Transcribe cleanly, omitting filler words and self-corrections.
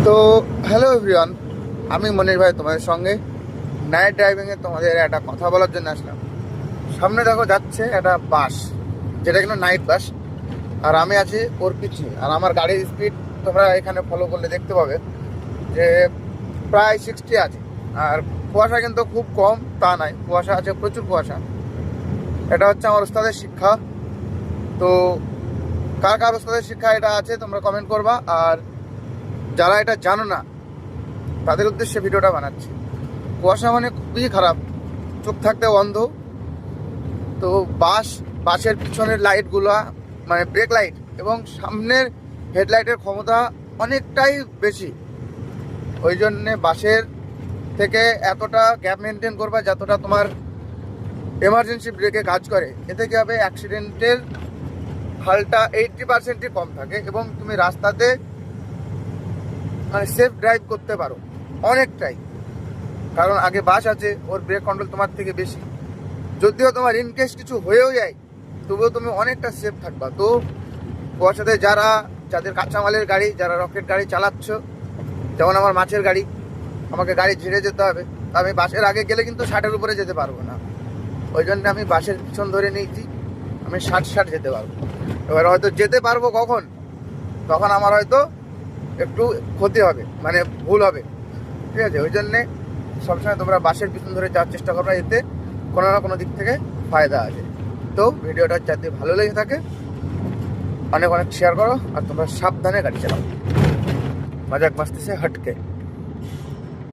তো hello everyone, আমি মনির ভাই তোমাদের সঙ্গে নাইট ড্রাইভিংয়ে তোমাদের একটা কথা বলার জন্য আসলাম। সামনে দেখো যাচ্ছে একটা বাস, যেটা কিনা নাইট বাস, আর আমি আছি ওর পিছনে। আর আমার গাড়ির স্পিড তোমরা এখানে ফলো করলে দেখতে পাবে যে প্রায় 60 আছে। আর কুয়াশা কিন্তু খুব কম তা নাই, কুয়াশা আছে, প্রচুর কুয়াশা। এটা হচ্ছে আমার ওস্তাদের শিক্ষা। তো কার কার ওস্তাদের শিক্ষা এটা আছে তোমরা কমেন্ট করবা। আর যারা এটা জানো না তাদের উদ্দেশ্যে ভিডিওটা বানাচ্ছি। কুয়াশা মানে খুবই খারাপ, চোখ থাকতে অন্ধ। তো বাসের পিছনের লাইটগুলো মানে ব্রেক লাইট এবং সামনের হেডলাইটের ক্ষমতা অনেকটাই বেশি। ওই জন্যে বাসের থেকে এতটা গ্যাপ মেনটেন করবা যতটা তোমার এমার্জেন্সি ব্রেকে কাজ করে। এতে কী হবে, অ্যাক্সিডেন্টের হালটা 80%ই কম থাকে এবং তুমি রাস্তাতে মানে সেফ ড্রাইভ করতে পারো অনেকটাই। কারণ আগে বাস আছে, ওর ব্রেক কন্ট্রোল তোমার থেকে বেশি। যদিও তোমার ইনকেস কিছু হয়েও যায় তবুও তুমি অনেকটা সেফ থাকবা। তো কুয়াশাতে যাদের কাঁচামালের গাড়ি, যারা রকেট গাড়ি চালাচ্ছ, যেমন আমার মাছের গাড়ি, আমাকে গাড়ি ঝেড়ে যেতে হবে। আমি বাসের আগে গেলে কিন্তু 60-এর উপরে যেতে পারবো না। ওই জন্য আমি বাসের পিছন ধরে নিয়েছি, আমি 60 যেতে পারবো। এবার হয়তো যেতে পারবো কখন, তখন আমার হয়তো একটু ক্ষতি হবে, মানে ভুল হবে, ঠিক আছে? ওই জন্যে সবসময় তোমরা বাসের পিছন ধরে যাওয়ার চেষ্টা করবে, এতে কোনো না কোনো দিক থেকে ফায়দা আছে। তো ভিডিওটা যাতে ভালো লেগে থাকে অনেক অনেক শেয়ার করো, আর তোমরা সাবধানে গাড়ি চালাও। মজাক মাস্তি সে হটকে।